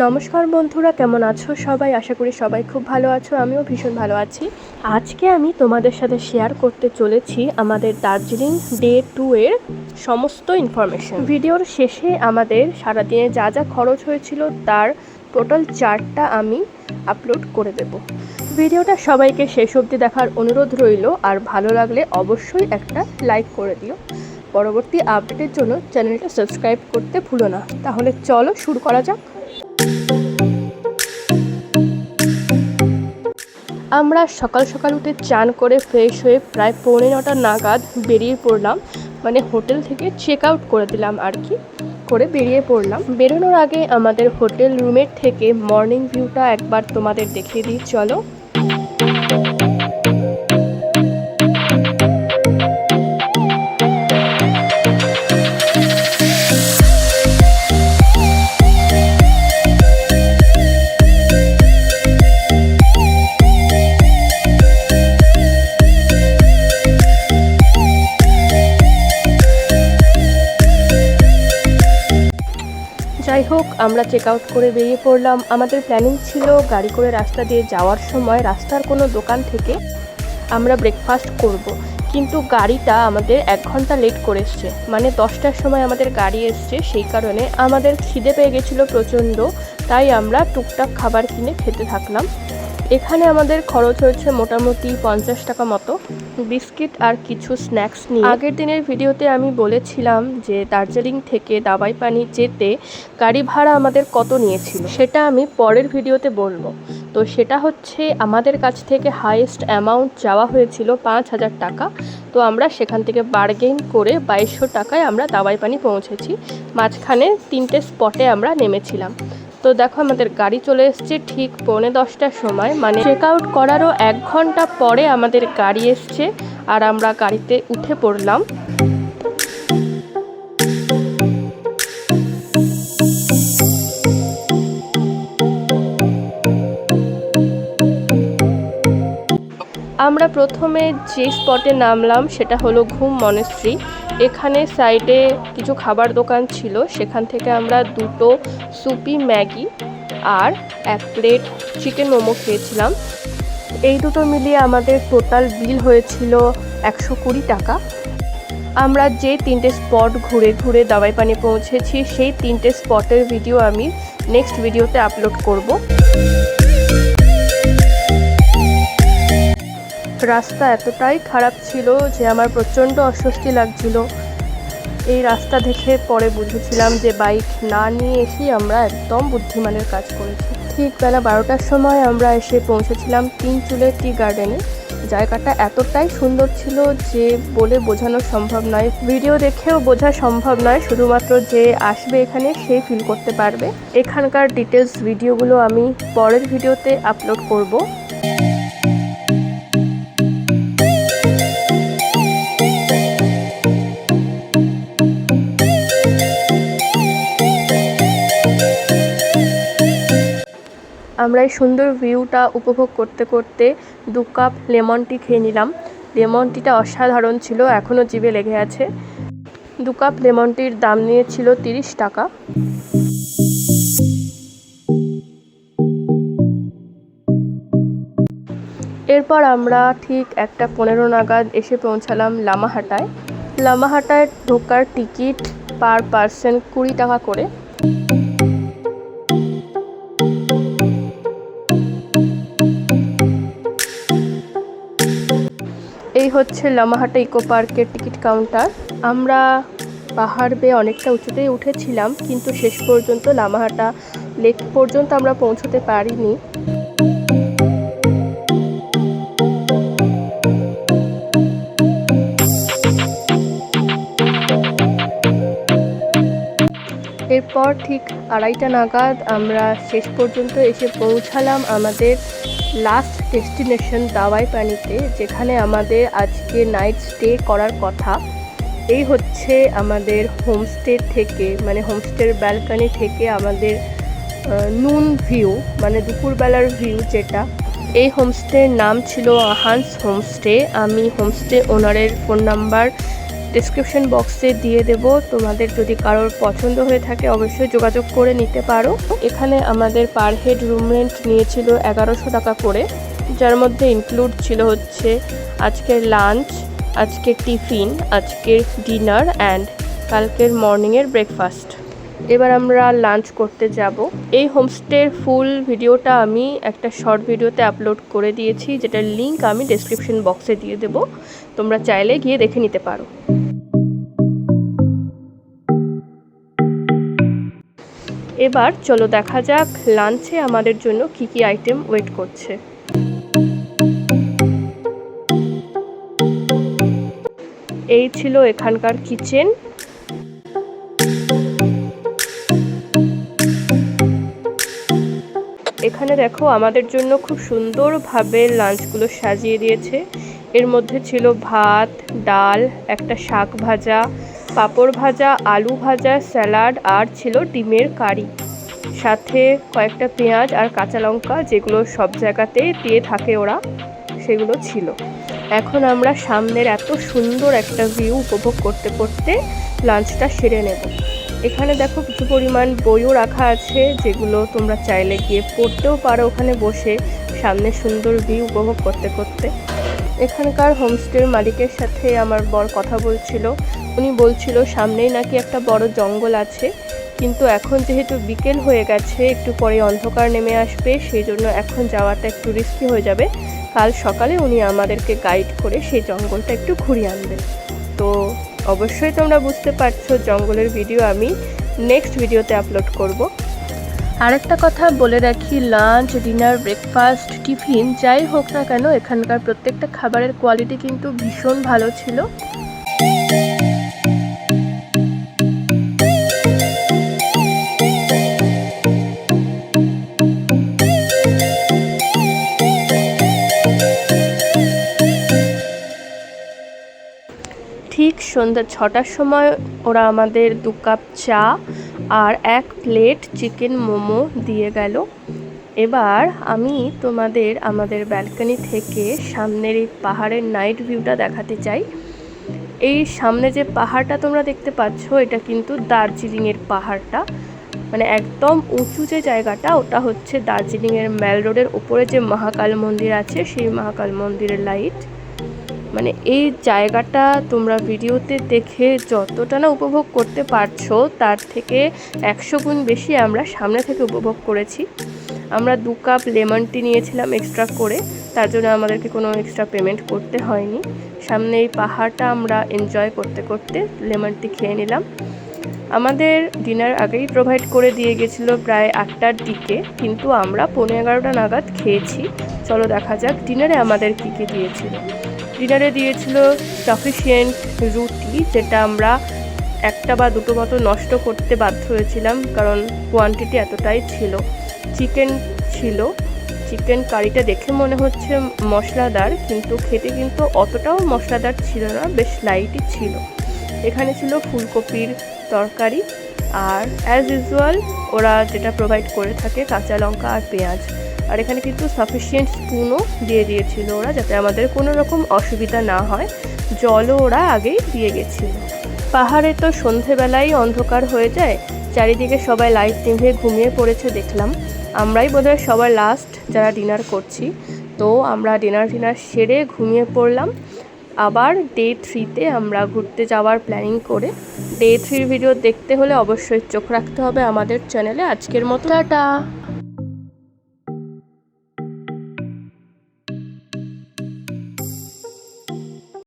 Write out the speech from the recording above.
নমস্কার বন্ধুরা, কেমন আছো সবাই? আশা করি সবাই খুব ভালো আছো। আমিও ভীষণ ভালো আছি। আজকে আমি তোমাদের সাথে শেয়ার করতে চলেছি আমাদের দার্জিলিং ডে 2 এর সমস্ত ইনফরমেশন। ভিডিওর শেষে আমাদের সারাদিনে যা যা খরচ হয়েছিল তার টোটাল চার্টটা আমি আপলোড করে দেব। ভিডিওটা সবাইকে শেষ অবধি দেখার অনুরোধ রইল, আর ভালো লাগলে অবশ্যই একটা লাইক করে দিও। পরবর্তী আপডেটের জন্য চ্যানেলটা সাবস্ক্রাইব করতে ভুলো না। তাহলে চলো শুরু করা যাক। আমরা সকাল সকাল উঠে চান করে ফ্রেশ হয়ে প্রায় 9:45 নাগাদ বেরিয়ে পড়লাম, মানে হোটেল থেকে চেক আউট করে দিলাম আর কি, করে বেরিয়ে পড়লাম। বেরোনোর আগে আমাদের হোটেল রুমের থেকে মর্নিং ভিউটা একবার তোমাদের দেখিয়ে দিই, চলো। যাই হোক, আমরা চেক আউট করে বেরিয়ে পড়লাম। আমাদের প্ল্যানিং ছিল গাড়ি করে রাস্তা দিয়ে যাওয়ার সময় রাস্তার কোনো দোকান থেকে আমরা ব্রেকফাস্ট করব, কিন্তু গাড়িটা আমাদের 1 ঘন্টা লেট করে এসছে, মানে 10টার সময় আমাদের গাড়ি এসছে। সেই কারণে আমাদের খিদে পেয়ে গেছিলো প্রচণ্ড, তাই আমরা টুকটাক খাবার কিনে খেতে থাকলাম। এখানে আমাদের খরচ হয়েছে মোটামুটি 50 টাকা মতো, বিস্কিট আর কিছু স্ন্যাক্স নিয়ে। আগের দিনের ভিডিওতে আমি বলেছিলাম যে দার্জিলিং থেকে দাবাইপানি যেতে গাড়ি ভাড়া আমাদের কত নিয়েছিল, সেটা আমি পরের ভিডিওতে বলবো। তো সেটা হচ্ছে আমাদের কাছ থেকে হাইয়েস্ট অ্যামাউন্ট চাওয়া হয়েছিল 5000 টাকা। তো আমরা সেখান থেকে বার্গেন করে 2200 টাকায় আমরা দাবাইপানি পৌঁছেছি। মাঝখানে 3টে স্পটে আমরা নেমেছিলাম। তো দেখো, আমাদের গাড়ি চলে এসছে ঠিক 9:45টার সময়, মানে চেক আউট করারও 1 ঘন্টা পরে আমাদের গাড়ি এসছে, আর আমরা গাড়িতে উঠে পড়লাম। আমরা প্রথমে যে স্পটে নামলাম সেটা হলো ঘুম মনেস্ট্রি। এখানে সাইডে কিছু খাবার দোকান ছিল, সেখান থেকে আমরা 2টো সুপি ম্যাগি আর 1 প্লেট চিকেন মোমো খেয়েছিলাম। এই দুটো মিলিয়ে আমাদের টোটাল বিল হয়েছিল 120 টাকা। আমরা যে 3টে স্পট ঘুরে ঘুরে দাবাইপানি পৌঁছেছি, সেই 3টে স্পটের ভিডিও আমি নেক্সট ভিডিওতে আপলোড করব। রাস্তা এতটাই খারাপ ছিল যে আমার প্রচণ্ড অস্বস্তি লাগছিল। এই রাস্তা দেখে পরে বুঝেছিলাম যে বাইক না নিয়ে এসেই আমরা একদম বুদ্ধিমানের কাজ করেছি। ঠিক বেলা 12টার সময় আমরা এসে পৌঁছেছিলাম 3 চুলের টি গার্ডেনে। জায়গাটা এতটাই সুন্দর ছিল যে বলে বোঝানো সম্ভব নয়, ভিডিও দেখেও বোঝা সম্ভব নয়। শুধুমাত্র যে আসবে এখানে সে ফিল করতে পারবে। এখানকার ডিটেলস ভিডিওগুলো আমি পরের ভিডিওতে আপলোড করব। আমরা এই সুন্দর ভিউটা উপভোগ করতে করতে 2 কাপ লেমন টি খেয়ে নিলাম। লেমন টিটা অসাধারণ ছিল, এখনও জিভে লেগে আছে। 2 কাপ লেমন টির দাম নিয়েছিল 30 টাকা। এরপর আমরা ঠিক 1:15 নাগাদ এসে পৌঁছালাম লামাহাটায়। লামাহাটায় ঢোকার টিকিট পার পারসন 20 টাকা করে। এই হচ্ছে লামাহাটা ইকো পার্কের টিকিট কাউন্টার। আমরা পাহাড় বেয়ে অনেকটা উঁচুতেই উঠেছিলাম, কিন্তু শেষ পর্যন্ত লামাহাটা লেক পর্যন্ত আমরা পৌঁছতে পারিনি। এরপর ঠিক 2:30 নাগাদ আমরা শেষ পর্যন্ত এসে পৌঁছালাম আমাদের লাস্ট ডেস্টিনেশন দাবাইপানিতে, যেখানে আমাদের আজকে নাইট স্টে করার কথা। এই হচ্ছে আমাদের হোমস্টে থেকে, মানে হোমস্টের ব্যালকনি থেকে আমাদের নুন ভিউ, মানে দুপুরবেলার ভিউ যেটা। এই হোমস্টের নাম ছিল হান্স হোমস্টে। আমি হোমস্টে ওনারের ফোন নাম্বার ডেসক্রিপশন বক্সে দিয়ে দেব। তোমাদের যদি কারোর পছন্দ হয়ে থাকে অবশ্যই যোগাযোগ করে নিতে পারো। এখানে আমাদের পার হেড রুম রেন্ট নিয়েছিল 1100 টাকা করে, যার মধ্যে ইনক্লুড ছিল হচ্ছে আজকের লাঞ্চ, আজকের টিফিন, আজকের ডিনার অ্যান্ড কালকের মর্নিংয়ের ব্রেকফাস্ট। এবার আমরা লাঞ্চ করতে যাব। এই হোমস্টের ফুল ভিডিওটা আমি একটা শর্ট ভিডিওতে আপলোড করে দিয়েছি, যেটার লিঙ্ক আমি ডেসক্রিপশন বক্সে দিয়ে দেব, তোমরা চাইলে গিয়ে দেখে নিতে পারো। এবার চলো দেখা যাক লাঞ্চে আমাদের জন্য কি কি আইটেম ওয়েট করছে। এই ছিল এখানকার কিচেন। এখানে দেখো আমাদের জন্য খুব সুন্দরভাবে লাঞ্চগুলো সাজিয়ে দিয়েছে। এর মধ্যে ছিল ভাত, ডাল, একটা শাক ভাজা, পাঁপড় ভাজা, আলু ভাজা, স্যালাড আর ছিল ডিমের কারি, সাথে কয়েকটা পেঁয়াজ আর কাঁচা লঙ্কা, যেগুলো সব জায়গাতেই দিয়ে থাকে ওরা, সেগুলো ছিল। এখন আমরা সামনের এত সুন্দর একটা ভিউ উপভোগ করতে করতে লাঞ্চটা সেরে নেব। এখানে দেখো কিছু পরিমাণ বইও রাখা আছে, যেগুলো তোমরা চাইলে গিয়ে পড়তেও পারো ওখানে বসে, সামনে সুন্দর ভিউ উপভোগ করতে করতে। এখানকার হোমস্টের মালিকের সাথে আমার বর কথা বলছিল। উনি বলছিল সামনেই নাকি একটা বড় জঙ্গল আছে, কিন্তু এখন যেহেতু বিকেল হয়ে গেছে, একটু পরে অন্ধকার নেমে আসবে, সেই জন্য এখন যাওয়াটা একটু রিস্কি হয়ে যাবে। কাল সকালে উনি আমাদেরকে গাইড করে সেই জঙ্গলটা একটু ঘুরিয়ে আনবেন। তো অবশ্যই তোমরা বুঝতে পারছো জঙ্গলের ভিডিও আমি নেক্সট ভিডিওতে আপলোড করব। আরেকটা কথা বলে রাখি, লাঞ্চ, ডিনার, ব্রেকফাস্ট, টিফিন যাই হোক না কেন, এখানকার প্রত্যেকটা খাবারের কোয়ালিটি কিন্তু ভীষণ ভালো ছিল। ঠিক সন্ধ্যা 6টার সময় ওরা আমাদের 2 কাপ চা আর 1 প্লেট চিকেন মোমো দিয়ে গেল। এবার আমি তোমাদের আমাদের ব্যালকনি থেকে সামনের এই পাহাড়ের নাইট ভিউটা দেখাতে চাই। এই সামনে যে পাহাড়টা তোমরা দেখতে পাচ্ছ, এটা কিন্তু দার্জিলিংয়ের পাহাড়টা, মানে একদম উঁচু যে জায়গাটা, ওটা হচ্ছে দার্জিলিংয়ের ম্যাল রোডের উপরে যে মহাকাল মন্দির আছে, সেই মহাকাল মন্দিরের লাইট। মানে এই জায়গাটা তোমরা ভিডিওতে দেখে যতটা না উপভোগ করতে পারছো, তার থেকে 100 গুণ বেশি আমরা সামনে থেকে উপভোগ করেছি। আমরা 2 কাপ লেমন টি নিয়েছিলাম এক্সট্রা করে, তার জন্য আমাদেরকে কোনো এক্সট্রা পেমেন্ট করতে হয়নি। সামনে এই পাহাড়টা আমরা এনজয় করতে করতে লেমন টি খেয়ে নিলাম। আমাদের ডিনার আগেই প্রোভাইড করে দিয়ে গেছিলো প্রায় 8টার দিকে, কিন্তু আমরা 11:15 নাগাদ খেয়েছি। চলো দেখা যাক ডিনারে আমাদের কী কী দিয়েছিল। ডিনারে দিয়েছিল সাফিসিয়েন্ট রুটি, যেটা আমরা 1টা বা 2টো মতো নষ্ট করতে বাধ্য হয়েছিলাম, কারণ কোয়ান্টিটি এতটাই ছিল। চিকেন ছিল, চিকেন কারিটা দেখে মনে হচ্ছে মশলাদার, কিন্তু খেতে কিন্তু অতটাও মশলাদার ছিল না, বেশ লাইটই ছিল। এখানে ছিল ফুলকপির তরকারি, আর অ্যাজ ইউজুয়াল ওরা যেটা প্রোভাইড করে থাকে কাঁচা লঙ্কা আর পেঁয়াজ। আর এখানে কিন্তু সাফিসিয়েন্ট স্পুনও দিয়ে দিয়েছিল ওরা, যাতে আমাদের কোনো রকম অসুবিধা না হয়। জলও ওরা আগেই দিয়ে গেছিল। পাহাড়ে তো সন্ধেবেলাই অন্ধকার হয়ে যায়, চারিদিকে সবাই লাইট নিভিয়ে ঘুমিয়ে পড়েছে দেখলাম। আমরাই বোধহয় সবার লাস্ট যারা ডিনার করছি। তো আমরা ডিনার সেরে ঘুমিয়ে পড়লাম। আবার ডে 3তে আমরা ঘুরতে যাওয়ার প্ল্যানিং করে। ডে 3 ভিডিও দেখতে হলে অবশ্যই চোখ রাখতে হবে আমাদের চ্যানেলে। আজকের মতো টাটা।